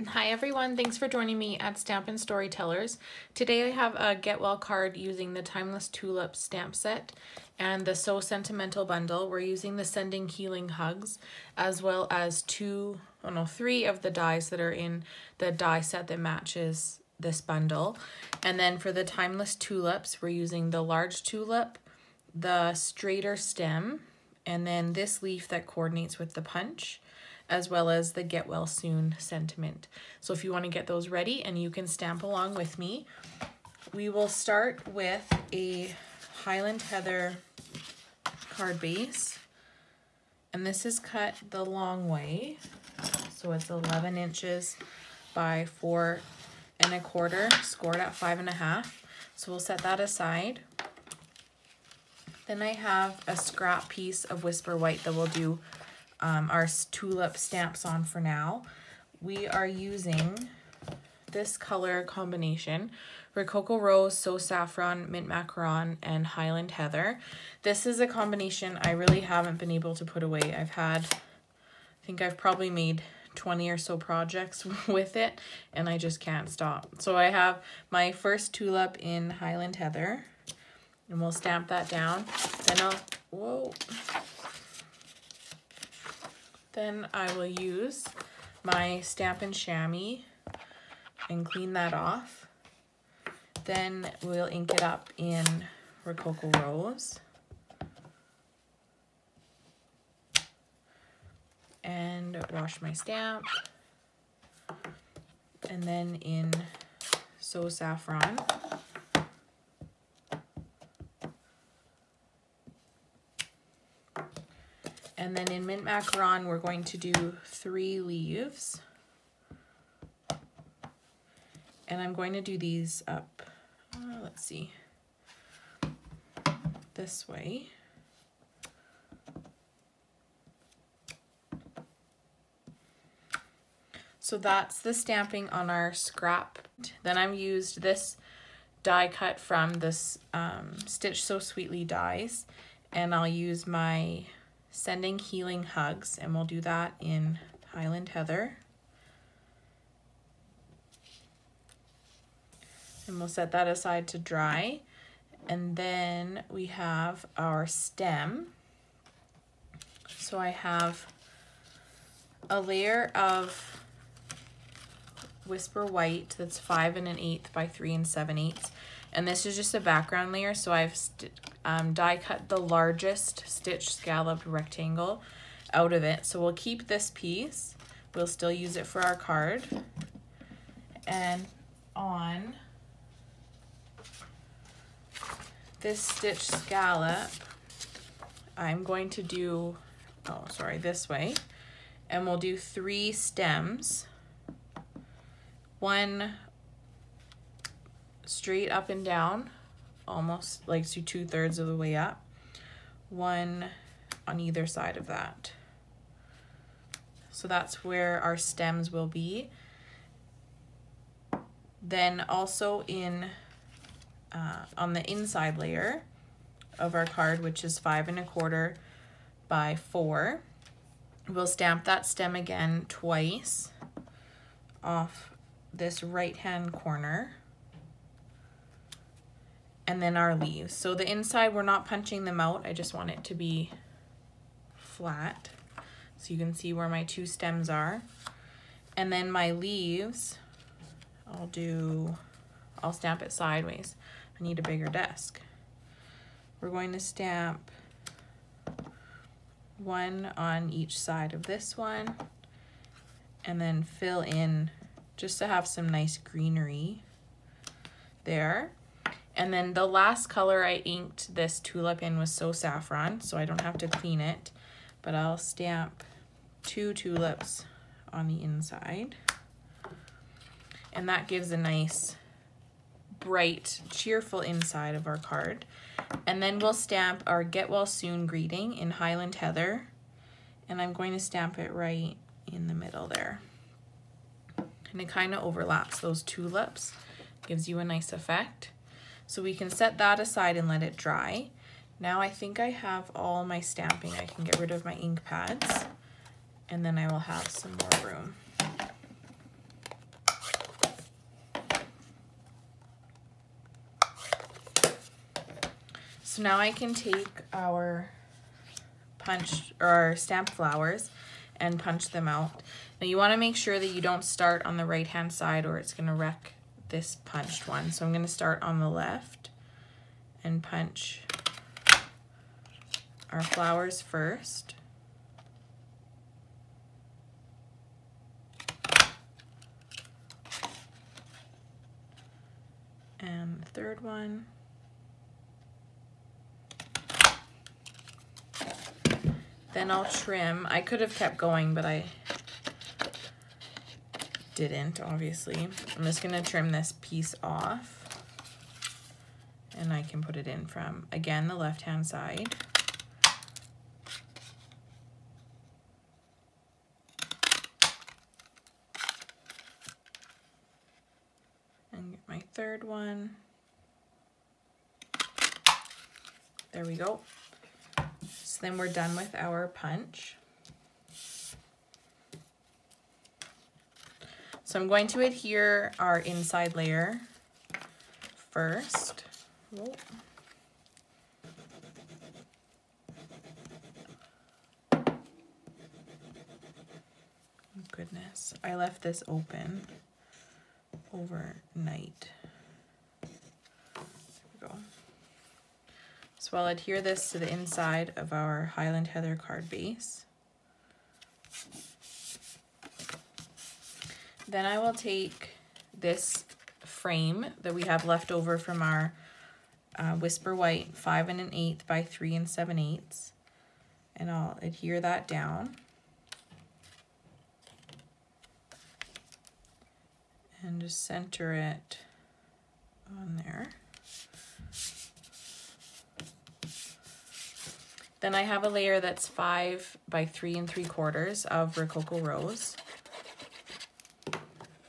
Hi everyone, thanks for joining me at Stampin' Storytellers. Today I have a Get Well card using the Timeless Tulips stamp set and the So Sentimental bundle. We're using the Sending Healing Hugs as well as three of the dies that are in the die set that matches this bundle. And then for the Timeless Tulips, we're using the large tulip, the straighter stem, and then this leaf that coordinates with the punch, as well as the Get Well Soon sentiment. So if you want to get those ready and you can stamp along with me, we will start with a Highland Heather card base. And this is cut the long way. So it's 11 inches by 4 1/4, scored at 5.5. So we'll set that aside. Then I have a scrap piece of Whisper White that we'll do our tulip stamps on for now. We are using this color combination: Rococo Rose, So Saffron, Mint Macaron, and Highland Heather. This is a combination I really haven't been able to put away. I think I've probably made 20 or so projects with it, and I just can't stop. So I have my first tulip in Highland Heather, and we'll stamp that down. Then I will use my Stampin' Chamois and clean that off. Then we'll ink it up in Rococo Rose. And wash my stamp. And then in So Saffron. And then in Mint Macaron, we're going to do 3 leaves. And I'm going to do these up, let's see, this way. So that's the stamping on our scrap. Then I've used this die cut from this Stitch So Sweetly dies, and I'll use my Sending Healing Hugs, and we'll do that in Highland Heather. And we'll set that aside to dry. And then we have our stem. So I have a layer of Whisper White that's 5 1/8 by 3 7/8. And this is just a background layer, so I've die cut the largest stitch scalloped rectangle out of it. So we'll keep this piece. We'll still use it for our card. And on this stitch scallop, I'm going to do, this way. And we'll do 3 stems. 1 straight up and down, almost like to 2/3 of the way up. 1 on either side of that. So that's where our stems will be. Then also in on the inside layer of our card, which is 5 1/4 by 4, we'll stamp that stem again twice off this right hand corner. And then our leaves. So the inside, we're not punching them out. I just want it to be flat, so you can see where my 2 stems are. And then my leaves, I'll stamp it sideways. I need a bigger desk. We're going to stamp 1 on each side of this one, and then fill in just to have some nice greenery there. And then the last color I inked this tulip in was So Saffron, so I don't have to clean it, but I'll stamp 2 tulips on the inside. And that gives a nice, bright, cheerful inside of our card. And then we'll stamp our Get Well Soon greeting in Highland Heather, and I'm going to stamp it right in the middle there. And it kind of overlaps those tulips, gives you a nice effect. So we can set that aside and let it dry. Now I think I have all my stamping. I can get rid of my ink pads, and then I will have some more room. So now I can take our our stamped flowers and punch them out. Now you want to make sure that you don't start on the right hand side or it's going to wreck this punched one. So I'm going to start on the left and punch our flowers first. And the third one. Then I'll trim. I could have kept going, but I didn't, obviously. I'm just gonna trim this piece off. And I can put it in from, again, the left-hand side. And get my third one. There we go. So then we're done with our punch. So I'm going to adhere our inside layer first. Whoa. Goodness, I left this open overnight. There we go. So I'll adhere this to the inside of our Highland Heather card base. Then I will take this frame that we have left over from our Whisper White 5 1/8 by 3 7/8, and I'll adhere that down. And just center it on there. Then I have a layer that's 5 by 3 3/4 of Rococo Rose.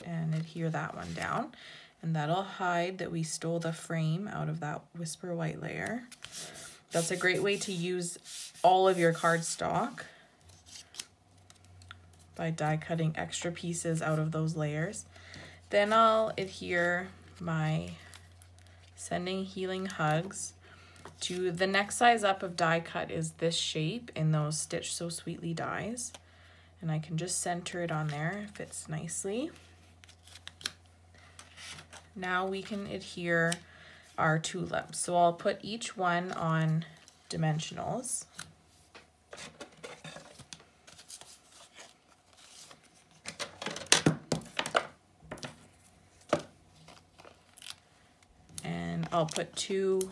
And adhere that one down. And that'll hide that we stole the frame out of that Whisper White layer. That's a great way to use all of your cardstock by die cutting extra pieces out of those layers. Then I'll adhere my Sending Healing Hugs to the next size up of die cut is this shape in those Stitch So Sweetly dies. And I can just center it on there, it fits nicely. Now we can adhere our tulips. So I'll put each one on dimensionals. And I'll put 2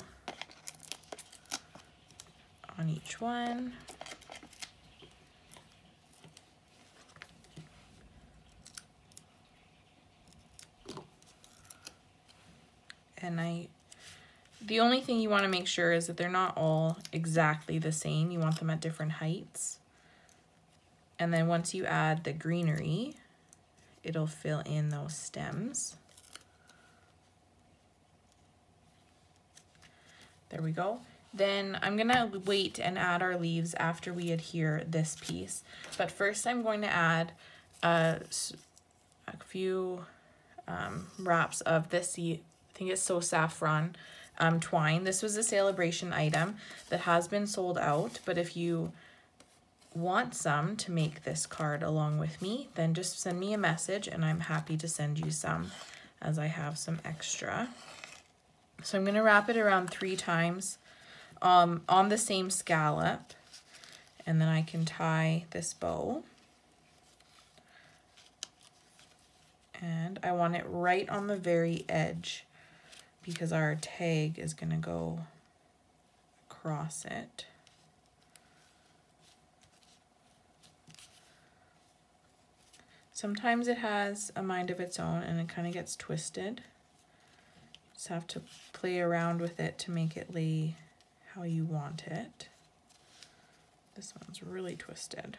on each one. And the only thing you want to make sure is that they're not all exactly the same. You want them at different heights. And then once you add the greenery, it'll fill in those stems. There we go. Then I'm gonna wait and add our leaves after we adhere this piece. But first I'm going to add a few wraps of this, I think it's So Saffron twine. This was a Sale-A-Bration item that has been sold out, but if you want some to make this card along with me, then just send me a message and I'm happy to send you some, as I have some extra. So I'm going to wrap it around 3 times on the same scallop, and then I can tie this bow. And I want it right on the very edge because our tag is going to go across it. Sometimes it has a mind of its own and it kind of gets twisted. Just have to play around with it to make it lay how you want it. This one's really twisted.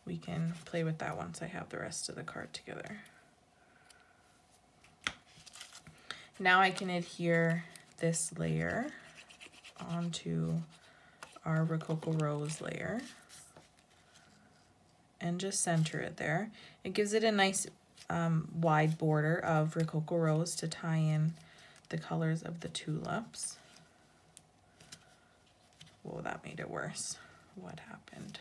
We can play with that once I have the rest of the card together. Now I can adhere this layer onto our Rococo Rose layer and just center it there. It gives it a nice wide border of Rococo Rose to tie in the colors of the tulips. Whoa, that made it worse. What happened?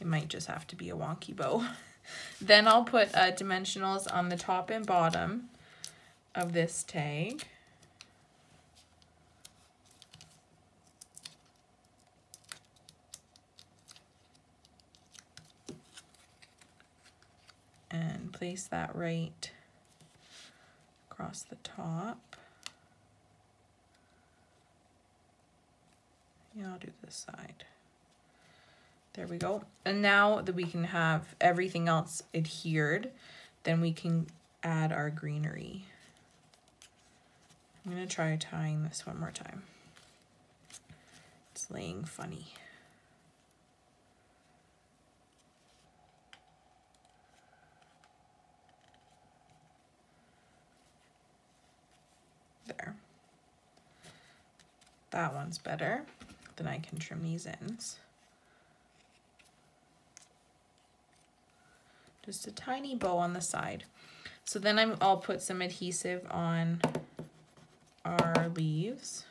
It might just have to be a wonky bow. Then I'll put dimensionals on the top and bottom of this tag. And place that right across the top. Yeah, I'll do this side. There we go. And now that we can have everything else adhered, then we can add our greenery. I'm going to try tying this one more time. It's laying funny. There. That one's better. Then I can trim these ends. Just a tiny bow on the side. So then I'll put some adhesive on our leaves.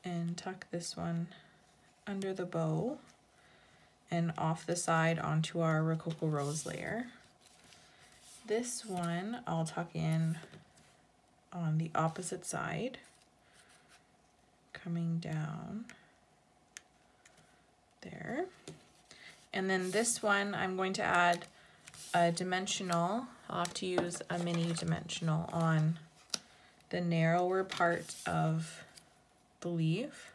And tuck this one under the bow and off the side onto our Rococo Rose layer. This one I'll tuck in on the opposite side, coming down there. And then this one I'm going to add a dimensional. I'll have to use a mini dimensional on the narrower part of the leaf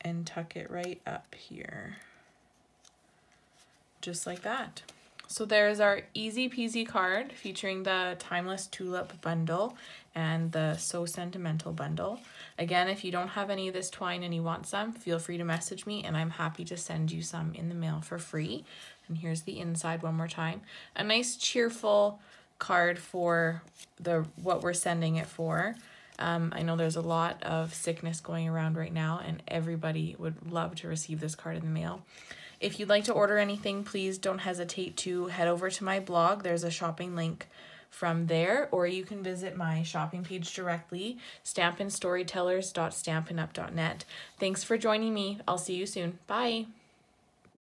and tuck it right up here, just like that. So there's our easy peasy card featuring the Timeless Tulip bundle and the So Sentimental bundle. Again, if you don't have any of this twine and you want some, feel free to message me and I'm happy to send you some in the mail for free. And here's the inside one more time. A nice cheerful card for what we're sending it for. I know there's a lot of sickness going around right now and everybody would love to receive this card in the mail. If you'd like to order anything, please don't hesitate to head over to my blog. There's a shopping link from there, or you can visit my shopping page directly, stampinstorytellers.stampinup.net. Thanks for joining me. I'll see you soon. Bye.